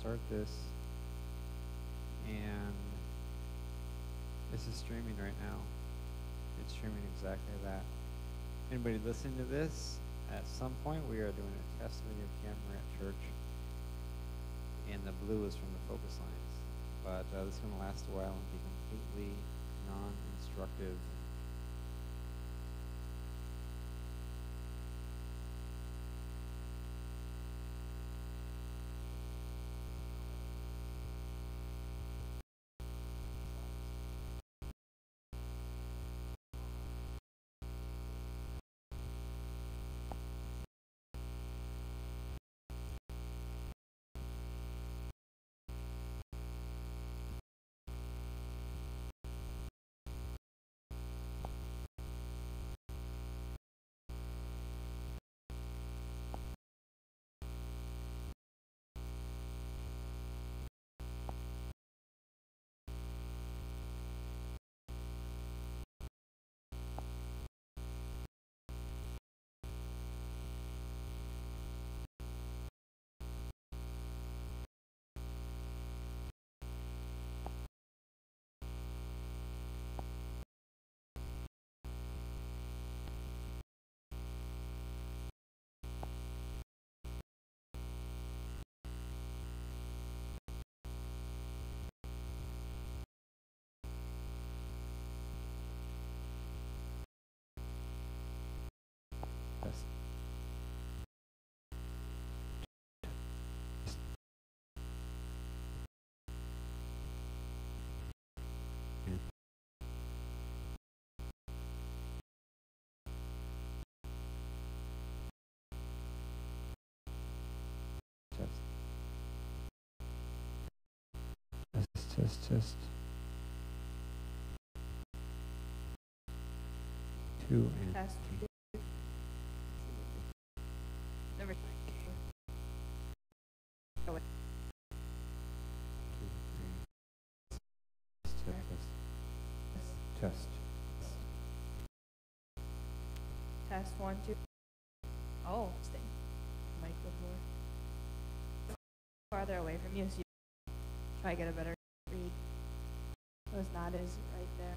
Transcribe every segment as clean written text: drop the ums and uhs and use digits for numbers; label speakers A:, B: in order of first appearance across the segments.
A: start this, and this is streaming right now. It's streaming exactly that. Anybody listening to this, at some point we are doing a test video camera at church, and the blue is from the focus lines. But this is going to last a while and be completely non-instructive. Test. 2 and
B: test.
A: 3.
B: Never mind. Oh, wait.
A: 2, 3. Test.
B: Test 1, 2. Oh, stay. Mic was more farther away from you, so you try to get a better read. It was not as right there.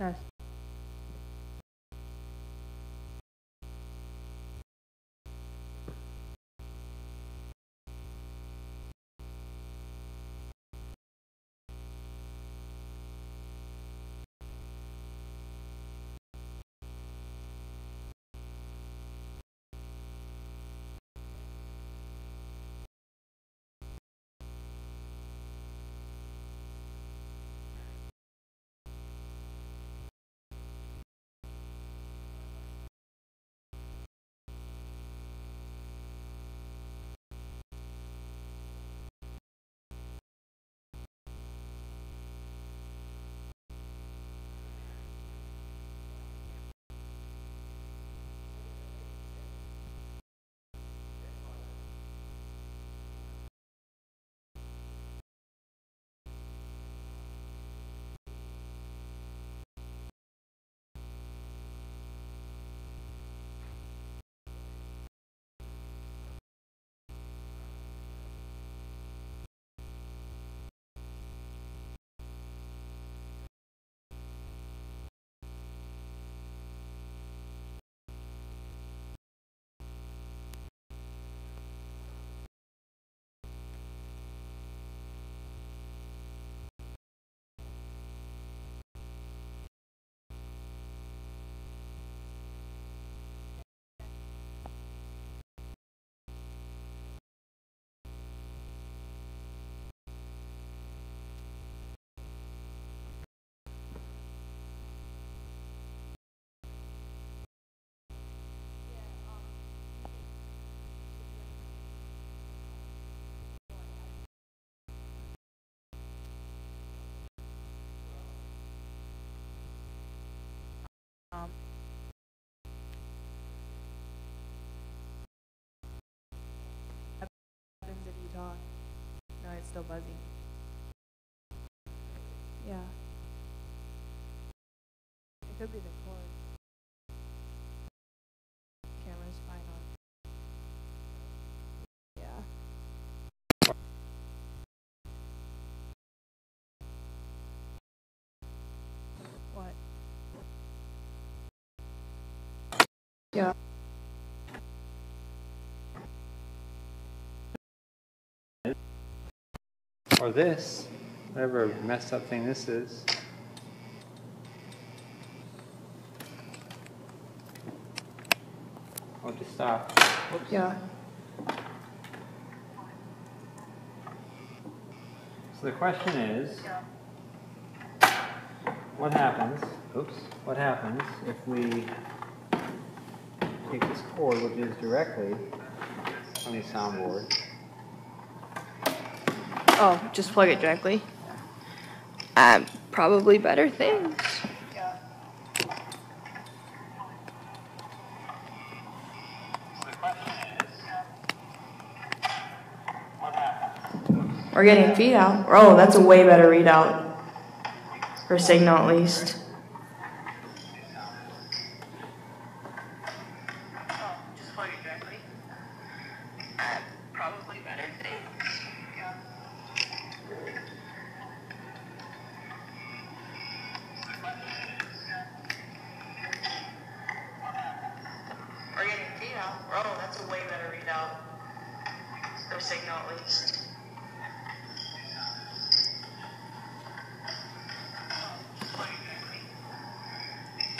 B: Test. Happens if you talk. No, it's still buzzing. Yeah. It could be the cord. Camera's fine on. Yeah. What? Yeah.
A: Or this, whatever messed up thing this is. Oh, just stop. Whoops.
B: Yeah.
A: So the question is, what happens, what happens if we take this cord, which is directly on the soundboard?
B: Oh, just plug it directly. Probably better things. We're getting feed out. Oh, that's a way better readout. For signal at least. Just plug it directly. Probably better things. We're getting feed out. Oh, that's a way better readout. For signal at least.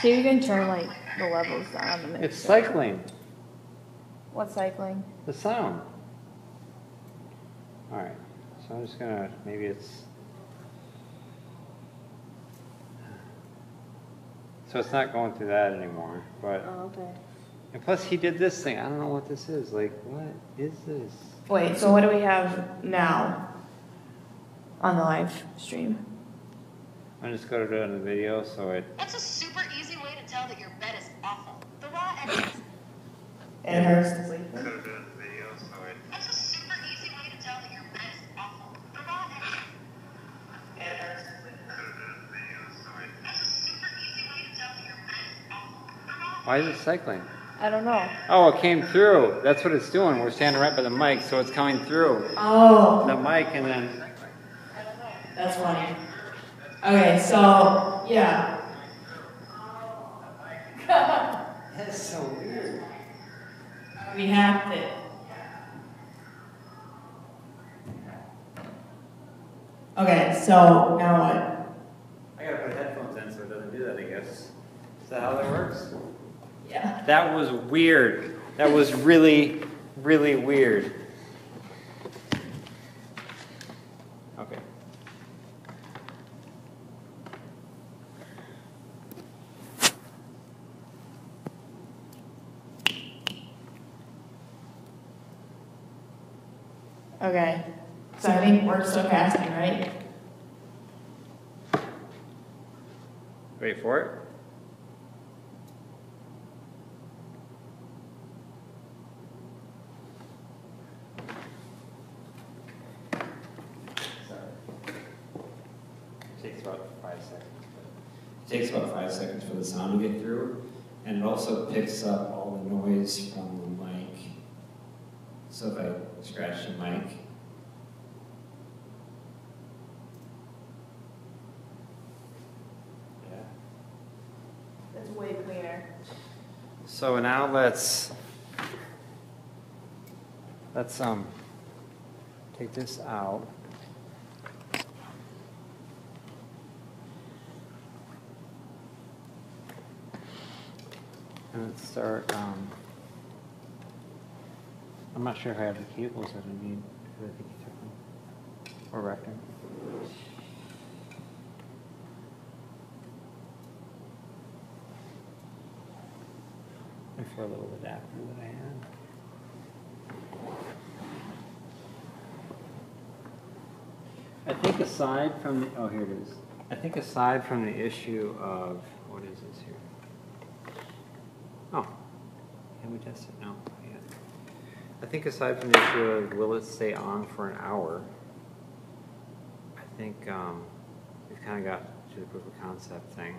B: See if you can turn like the levels down on the mixer.
A: It's cycling.
B: What's cycling?
A: The sound. Alright, so I'm just gonna, maybe it's... So it's not going through that anymore, but...
B: Oh, okay.
A: And plus he did this thing, I don't know what this is, like, what is this?
B: Wait, so what do we have now on the live stream?
A: I'm just gonna do it in the video so it...
C: What's a super easy way to tell that your bed is awful? The raw evidence.
B: It hurts to sleep.
A: I'm gonna do it in the video so it...
C: What's a super easy way to tell that your bed is awful? The raw evidence.
B: It hurts to sleep.
C: What's a super easy way to tell that your bed is awful? The raw
A: Why is it cycling?
B: I don't know.
A: Oh, it came through. That's what it's doing. We're standing right by the mic, so it's coming through
B: Oh,
A: the mic and then...
B: that's funny. Okay, so, yeah.
A: That's so weird.
B: We have to. Okay, so now what?
A: I gotta put headphones in so it doesn't do that, I guess. Is that how that works?
B: Yeah.
A: That was weird. That was really, really weird. Okay.
B: Okay. So I think we're still casting, right?
A: Wait for it. Takes about 5 seconds.
D: It takes about 5 seconds for the sound to get through, and it also picks up all the noise from the mic. So if I scratch the mic,
A: Yeah.
B: That's way cleaner.
A: So now let's take this out. And let's start, I'm not sure if I have the cables that I need, because I think you took them. Or wrecked them. And for a little adapter that I had. I think aside from the, oh, here it is. I think aside from the issue of, what is this here? Oh, can we test it? No, not yet. I think aside from the issue of will it stay on for an hour, I think we've kind of got to the proof of concept thing.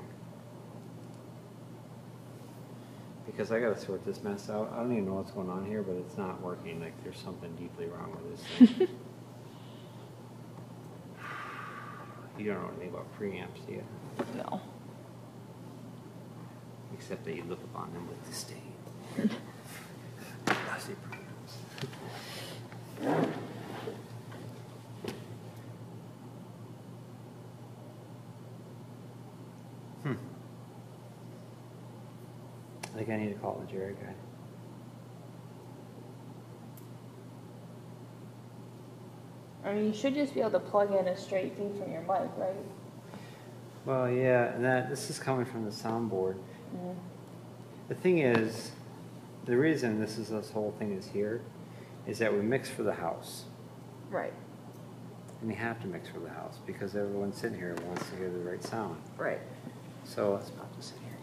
A: Because I got to sort this mess out. I don't even know what's going on here, but it's not working. Like there's something deeply wrong with this thing. You don't know anything about preamps, do you?
B: No.
A: Except that you look upon them with disdain. Lousy preamps. I think I need to call the Jerry guy.
B: I mean, you should just be able to plug in a straight feed from your mic, right?
A: Well, yeah, and this is coming from the soundboard.
B: Mm.
A: The thing is, the reason this whole thing is here is that we mix for the house.
B: Right.
A: And we have to mix for the house because everyone sitting here wants to hear the right sound.
B: Right.
A: So let's pop this in here.